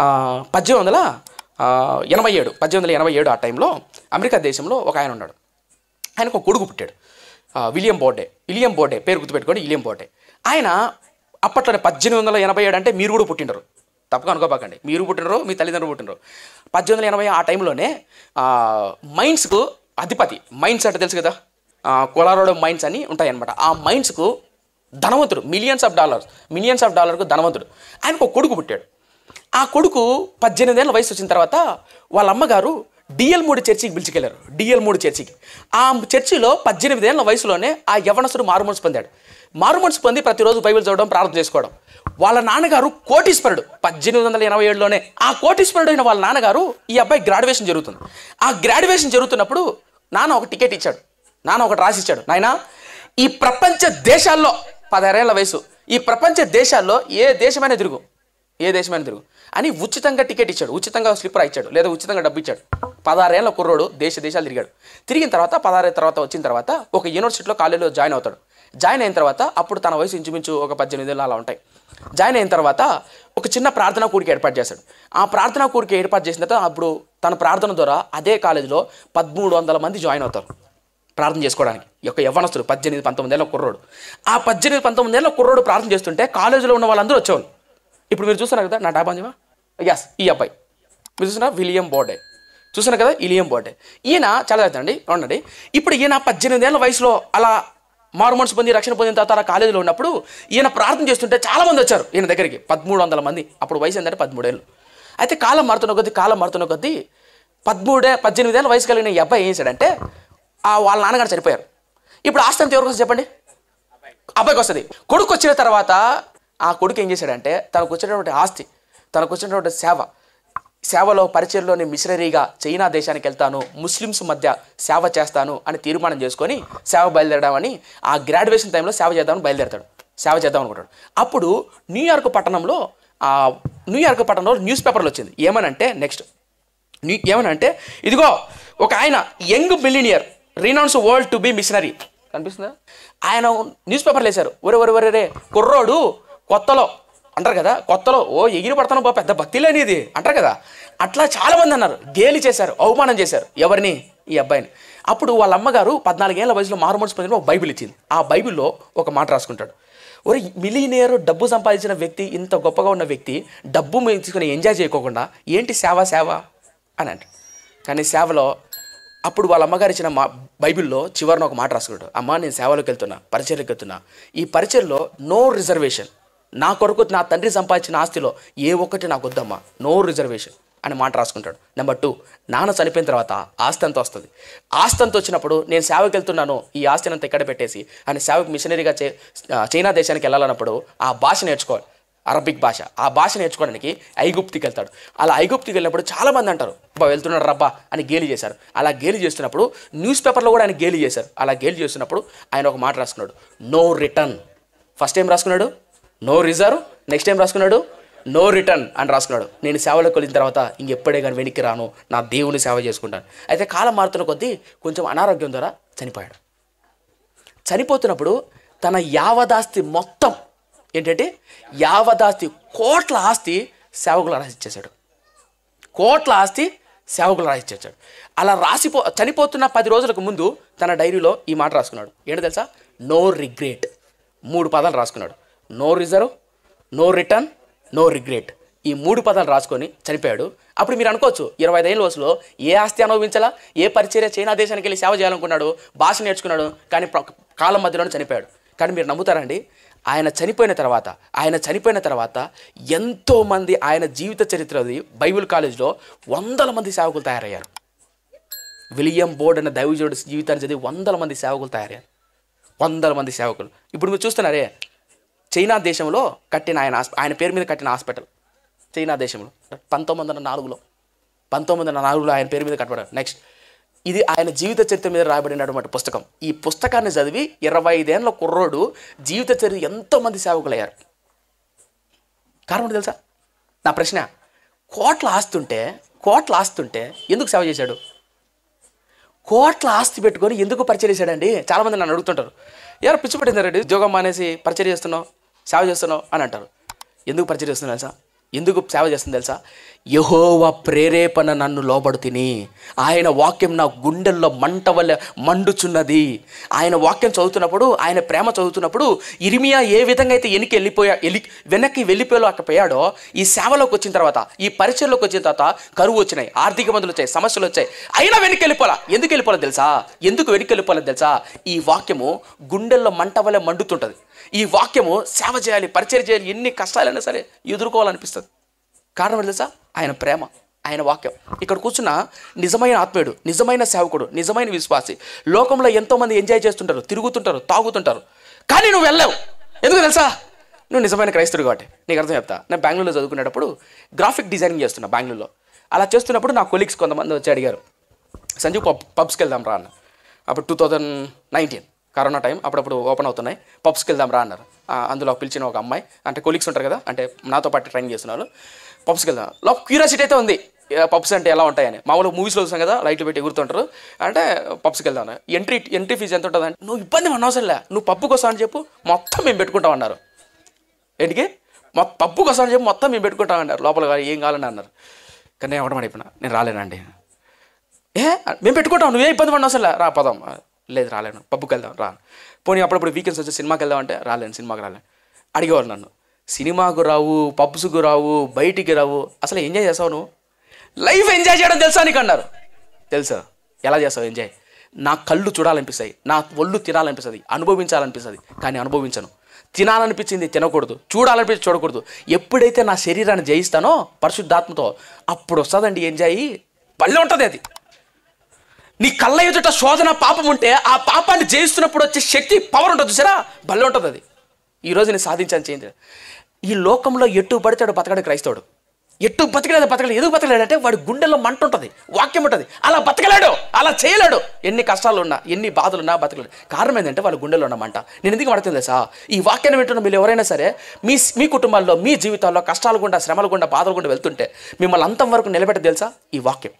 1887 ఆ టైంలో అమెరికా దేశంలో ఒక ఆయన ఉన్నాడు. ఆయనకు ఒక కొడుకు పుట్టాడు, విలియం బోర్డే పేరు గుర్తుపెట్టుకోండి, విలియం బోర్డే. ఆయన అప్పట్లోనే 1887 అంటే మీరు కూడా పుట్టినరు, తప్పక అనుకోబాకండి, మీరు పుట్టినరు, మీ తల్లిదండ్రులు పుట్టినరు. 1880 ఆ టైంలోనే మైన్స్కు అధిపతి. మైన్స్ అంటే తెలుసు కదా, కొలారోడో మైన్స్ అని ఉంటాయన్నమాట. ఆ మైన్స్కు ధనవంతుడు, మిలియన్స్ ఆఫ్ డాలర్కు ధనవంతుడు. ఆయనకు ఒక కొడుకు పుట్టాడు. ఆ కొడుకు 18 ఏళ్ళ వయసు వచ్చిన తర్వాత వాళ్ళ అమ్మగారు డిఎల్ 3 చర్చికి పిలిచికెళ్ళారు. డిఎల్ 3 చర్చికి. ఆ చర్చిలో 18 ఏళ్ళ వయసులోనే ఆ యవనస్తుడు మారుమనసు పొందాడు. మారుమనసు పొంది ప్రతిరోజు బైబిల్ చదవడం, ప్రార్థన చేసుకోవడం. వాళ్ళ నాన్నగారు కోటీశ్వరుడు. 1887లోనే ఆ కోటీశ్వరుడు అయిన వాళ్ళ నాన్నగారు, ఈ అబ్బాయి గ్రాడ్యుయేషన్ జరుగుతుంది. ఆ గ్రాడ్యుయేషన్ జరుగుతున్నప్పుడు నాన్న ఒక టికెట్ ఇచ్చాడు, నాన్న ఒకటి రాసిచ్చాడు. నాయనా, ఈ ప్రపంచ దేశాల్లో 16 ఏళ్ల వయసు, ఈ ప్రపంచ దేశాల్లో ఏ దేశమైనా తిరుగు అని ఉచితంగా టికెట్ ఇచ్చాడు, ఉచితంగా స్లిప్పర్ ఇచ్చాడు, లేదా ఉచితంగా డబ్బు ఇచ్చాడు. 16 ఏళ్ల కుర్రోడు దేశాలు తిరిగాడు. తిరిగిన తర్వాత 16 తర్వాత వచ్చిన తర్వాత ఒక యూనివర్సిటీలో కాలేజీలో జాయిన్ అవుతాడు. జాయిన్ అయిన తర్వాత అప్పుడు తన వయసు ఇంచుమించు ఒక 18 ఏళ్ళు అలా ఉంటాయి. జాయిన్ అయిన తర్వాత ఒక చిన్న ప్రార్థనా కూడిక ఏర్పాటు చేశాడు. ఆ ప్రార్థనా కూడిక ఏర్పాటు చేసిన తర్వాత అప్పుడు తన ప్రార్థన ద్వారా అదే కాలేజీలో 1300 మంది జాయిన్ అవుతారు ప్రార్థన చేసుకోవడానికి. ఈ యొక్క యవ్వనస్తుడు 18-19 ఏళ్ళ కుర్రోడు. ఆ 18-19 ఏళ్ళ కుర్రోడు ప్రార్థన చేస్తుంటే కాలేజీలో ఉన్న వాళ్ళందరూ వచ్చేవాళ్ళు. ఇప్పుడు మీరు చూస్తున్నారు కదా నా డాబాంజమా, ఎస్, ఈ అబ్బాయి మీరు చూస్తున్నారు, విలియం బోర్డే. చూస్తున్నారు కదా, విలియం బోర్డే. ఈయన చాలా అవునండి. ఇప్పుడు ఈయన 18 ఏళ్ళ వయసులో అలా మారుమనసు పొంది రక్షణ పొందిన తర్వాత అలా కాలేజీలో ఉన్నప్పుడు ఈయన ప్రార్థన చేస్తుంటే చాలామంది వచ్చారు ఈయన దగ్గరికి. 1300 మంది. అప్పుడు వయసు ఏంటంటే 13 ఏళ్ళు. అయితే కాలం మారుతున్న కొద్దీ 18 ఏళ్ళ వయసు కలిగిన ఈ అబ్బాయి ఏం చేశాడంటే, వాళ్ళ నాన్నగారు చనిపోయారు. ఇప్పుడు ఆస్తి అంతా ఎవరికి వస్తుంది చెప్పండి? అబ్బాయికి వస్తుంది. కొడుకు వచ్చిన తర్వాత ఆ కొడుకు ఏం చేశాడంటే, తనకు వచ్చినటువంటి ఆస్తి, తనకు వచ్చినటువంటి సేవలో పరిచయంలో నేను మిషనరీగా చైనా దేశానికి వెళ్తాను, ముస్లిమ్స్ మధ్య సేవ చేస్తాను అని తీర్మానం చేసుకొని సేవ బయలుదేరడామని, ఆ గ్రాడ్యుయేషన్ టైంలో సేవ చేద్దాం అనుకుంటాడు. అప్పుడు న్యూయార్క్ పట్టణంలో న్యూస్ పేపర్లు వచ్చింది. ఏమనంటే ఇదిగో ఒక ఆయన young millionaire renounce world to be missionary కనిపిస్తుందా? ఆయన న్యూస్ పేపర్లు వేశారు. ఒరే కుర్రోడు కొత్తలో అంటారు కదా, కొత్తలో ఎగిరి పడతాను బా, పెద్ద భక్తి లేనిది అంటారు కదా, అట్లా చాలామంది అన్నారు. గేలి చేశారు, అవమానం చేశారు. ఎవరిని? ఈ అబ్బాయిని. అప్పుడు వాళ్ళ అమ్మగారు 14 ఏళ్ళ వయసులో మారుమనసు పొందిన ఒక బైబిల్ ఇచ్చింది. ఆ బైబిల్లో ఒక మాట రాసుకుంటాడు. ఒరే, మిలియనియర్, డబ్బు సంపాదించిన వ్యక్తి, ఇంత గొప్పగా ఉన్న వ్యక్తి డబ్బు తీసుకుని ఎంజాయ్ చేయకోకుండా ఏంటి సేవ అని అంటాడు. కానీ సేవలో అప్పుడు వాళ్ళ అమ్మగారు ఇచ్చిన బైబిల్లో చివరిన ఒక మాట రాసుకుంటాడు. అమ్మ, నేను సేవలోకి వెళ్తున్నా, పరిచర్యకి వెళ్తున్నా. ఈ పరిచర్లో నో రిజర్వేషన్. నా కొరకు నా తండ్రి సంపాదించిన ఆస్తిలో ఏ ఒక్కటి నాకు వద్దమ్మా, నో రిజర్వేషన్ అని మాట రాసుకుంటాడు. నెంబర్ 2, నాన్న చనిపోయిన తర్వాత ఆస్తి అంతా వస్తుంది. ఆస్తి అంతా వచ్చినప్పుడు నేను సేవకి వెళ్తున్నాను, ఈ ఆస్తిని అంతా ఇక్కడ పెట్టేసి అని సేవకు మిషనరీగా చైనా దేశానికి వెళ్ళాలన్నప్పుడు ఆ భాష నేర్చుకోవాలి, అరబిక్ భాష. ఆ భాష నేర్చుకోవడానికి ఐగుప్తికి వెళ్తాడు. అలా ఐగుప్తికి వెళ్ళినప్పుడు చాలామంది అంటారు, వెళ్తున్నాడు రబ్బా అని గేలి చేశారు. అలా గేలి చేస్తున్నప్పుడు న్యూస్ పేపర్లో కూడా ఆయన గేలి చేశారు. అలా గేలి చేస్తున్నప్పుడు ఆయన ఒక మాట రాసుకున్నాడు, నో రిటర్న్. ఫస్ట్ టైం రాసుకున్నాడు నో రిజర్వ్, నెక్స్ట్ టైం రాసుకున్నాడు నో రిటర్న్ అని రాసుకున్నాడు. నేను సేవలోకి వెళ్ళిన తర్వాత ఇంకెప్పుడే కానీ వెనక్కి రాను, నా దేవుని సేవ చేసుకుంటాను. అయితే కాలం మారుతున్న కొద్దీ కొంచెం అనారోగ్యం ద్వారా చనిపోయాడు. చనిపోతున్నప్పుడు తన యావదాస్తి మొత్తం ఏంటంటే కోట్ల ఆస్తి సేవకులు రాసిచ్చేశాడు. అలా చనిపోతున్న 10 రోజులకు ముందు తన డైరీలో ఈ మాట రాసుకున్నాడు. ఏంటో తెలుసా? No regret. 3 పదాలు రాసుకున్నాడు. No reserve, no return, no regret. ఈ 3 పదాలు రాసుకొని చనిపోయాడు. అప్పుడు మీరు అనుకోవచ్చు, 25 ఏళ్ళ వయసులో ఏ ఆస్తి అనుభవించాలా, ఏ పరిచర్య చైనా దేశానికి వెళ్ళి సేవ చేయాలనుకున్నాడు, భాష నేర్చుకున్నాడు, కానీ కాలం మధ్యలోనే చనిపోయాడు. కానీ మీరు నమ్ముతారండి, ఆయన చనిపోయిన తర్వాత ఎంతోమంది ఆయన జీవిత చరిత్రది బైబిల్ కాలేజ్లో 100 మంది సేవకులు తయారయ్యారు. విలియం బోర్డ్ అనే దైవజనుడి జీవితాన్ని చదివి 100 మంది సేవకులు తయారయ్యారు. 100 మంది సేవకులు. ఇప్పుడు మీరు చూస్తున్నారే, చైనా దేశంలో కట్టిన ఆయన పేరు మీద కట్టిన హాస్పిటల్ చైనా దేశంలో 1904లో ఆయన పేరు మీద కట్టబడ్డారు. నెక్స్ట్, ఇది ఆయన జీవిత చరిత్ర మీద రాయబడినటువంటి పుస్తకం. ఈ పుస్తకాన్ని చదివి 25 ఏళ్ళ కుర్రోడు జీవిత చరిత్ర ఎంతోమంది సేవకులు అయ్యారు. కారణం తెలుసా? నా ప్రశ్న, కోట్ల ఆస్తి ఉంటే ఎందుకు సేవ చేశాడు? కోట్ల ఆస్తి పెట్టుకొని ఎందుకు పరిచయం చేశాడండి? చాలామంది నన్ను అడుగుతుంటారు, ఎవరు పిచ్చి పట్టిందారండి, ఉద్యోగం మానేసి పరిచయం చేస్తున్నావు, సేవ చేస్తున్నావు అని అంటారు. ఎందుకు పరిచయం చేస్తున్నావు తెలుసా? ఎందుకు సేవ చేస్తుంది తెలుసా? యెహోవా ప్రేరేపణ నన్ను లోబడు తిని, ఆయన వాక్యం నా గుండెల్లో మంట వల్ల మండుచున్నది. ఆయన వాక్యం చదువుతున్నప్పుడు, ఆయన ప్రేమ చదువుతున్నప్పుడు, ఇర్మియా ఏ విధంగా అయితే వెనక్కి వెళ్ళిపోయాడో, ఈ సేవలోకి వచ్చిన తర్వాత, ఈ పరిచయంలోకి వచ్చిన తర్వాత కరువు వచ్చినాయి, ఆర్థిక ఇబ్బందులు వచ్చాయి, సమస్యలు వచ్చాయి, అయినా వెనక్కి వెళ్ళిపోలా. ఎందుకు వెళ్ళిపోలేదు తెలుసా? వెనక్కి వెళ్ళిపోలేదు తెలుసా? ఈ వాక్యము గుండెల్లో మంట వల్ల మండుతుంటుంది. ఈ వాక్యము సేవ చేయాలి, పరిచయం చేయాలి, ఎన్ని కష్టాలైనా సరే ఎదుర్కోవాలనిపిస్తుంది. కారణం తెలుసా? ఆయన ప్రేమ, ఆయన వాక్యం. ఇక్కడ కూర్చున్న నిజమైన ఆత్మీయుడు, నిజమైన సేవకుడు, నిజమైన విశ్వాసి, లోకంలో ఎంతోమంది ఎంజాయ్ చేస్తుంటారు, తిరుగుతుంటారు, తాగుతుంటారు, కానీ నువ్వు వెళ్ళావు. ఎందుకు తెలుసా? నువ్వు నిజమైన క్రైస్తవుడు కాబట్టి. నీకు అర్థం చెప్తా. నేను బెంగళూరులో చదువుకునేటప్పుడు గ్రాఫిక్ డిజైనింగ్ చేస్తున్నా బెంగళూరులో. అలా చేస్తున్నప్పుడు నా కొలీగ్స్ కొంతమంది వచ్చి అడిగారు, సంజు పబ్స్కి వెళ్దాం రా అన్న. అప్పుడు 2019 కరోనా టైం, అప్పుడప్పుడు ఓపెన్ అవుతున్నాయి, పబ్స్కి వెళ్దాం రా అన్నారు. అందులో పిలిచిన ఒక అమ్మాయి, అంటే కొలీగ్స్ ఉంటారు కదా, అంటే నాతో పాటు ట్రైనింగ్ చేస్తున్న వాళ్ళు, పబ్స్కి వెళ్దాం. క్యూరియాసిటీ అయితే ఉంది, పబ్స్ అంటే ఎలా ఉంటాయని. మామూలుగా మూవీస్లో చూసాం కదా, లైట్లు పెట్టి ఎగురుతుంటారు, అంటే పబ్స్కి వెళ్దాం. ఎంట్రీ ఫీజు ఎంత ఉంటుంది అంటే, నువ్వు ఇబ్బంది అనవసరంలే, నువ్వు పబ్బుకి వస్తా అని చెప్పు, మొత్తం మేము పెట్టుకుంటాం అన్నారు. ఏంటికి? పబ్బుకి వస్తా అని చెప్పి మొత్తం మేము పెట్టుకుంటాం అన్నారు. లోపల ఏం కావాలని అన్నారు. కానీ నేను ఒకటి అయిపోయినా, నేను రాలేనండి. మేము పెట్టుకుంటాం, నువ్వే ఇబ్బంది పడిన అసలు రా పదాం. లేదు రాలేను, పబ్బుకి వెళ్దాం రా. పోనీ అప్పుడప్పుడు వీకెండ్స్ వచ్చి సినిమాకి వెళ్దాం అంటే రాలేను, సినిమాకి రాలేను. అడిగేవారు నన్ను, సినిమాకు రావు, పబ్స్కు రావు, బయటికి రావు, అసలు ఎంజాయ్ చేస్తావు నువ్వు? లైఫ్ ఎంజాయ్ చేయడం తెలుసా నీకు అన్నారు. తెలుసా? ఎలా చేస్తావు ఎంజాయ్? నా కళ్ళు చూడాలనిపిస్తాయి, నా ఒళ్ళు తినాలనిపిస్తుంది, అనుభవించాలనిపిస్తుంది, కానీ అనుభవించను. తినాలనిపించింది తినకూడదు, చూడాలనిపించి చూడకూడదు. ఎప్పుడైతే నా శరీరాన్ని జయిస్తానో పరిశుద్ధాత్మతో, అప్పుడు వస్తుందండి ఎంజాయ్. భలే ఉంటుంది అది. నీ కళ్ళ ఎదుట శోధన పాపం ఉంటే, ఆ పాపాన్ని జయిస్తున్నప్పుడు వచ్చే శక్తి, పవర్ ఉంటుంది చూసారా, భలే ఉంటుంది అది. ఈరోజు నేను సాధించాను చేయండి. ఈ లోకంలో ఎట్టు పడితాడు బతకడు క్రైస్తవుడు. ఎట్టు బతకలేదు. ఎందుకు బతకలేడంటే వాడి గుండెల్లో మంట ఉంటుంది, వాక్యం ఉంటుంది. అలా బతకలేడు, అలా చేయలేడు. ఎన్ని కష్టాలు ఉన్నా, ఎన్ని బాధలున్నా బతకలేడు. కారణం ఏంటంటే వాళ్ళ గుండెల్లో ఉన్న మంట. నేను ఎందుకు పడుతుంది సార్? ఈ వాక్యాన్ని వింటున్న మీరు ఎవరైనా సరే, మీ కుటుంబాల్లో, మీ జీవితాల్లో కష్టాలు గుండా, శ్రమలు గుండా, బాధలు గుండా వెళ్తుంటే మిమ్మల్ని అంతం వరకు నిలబెట్టదు తెలుసా? ఈ వాక్యం.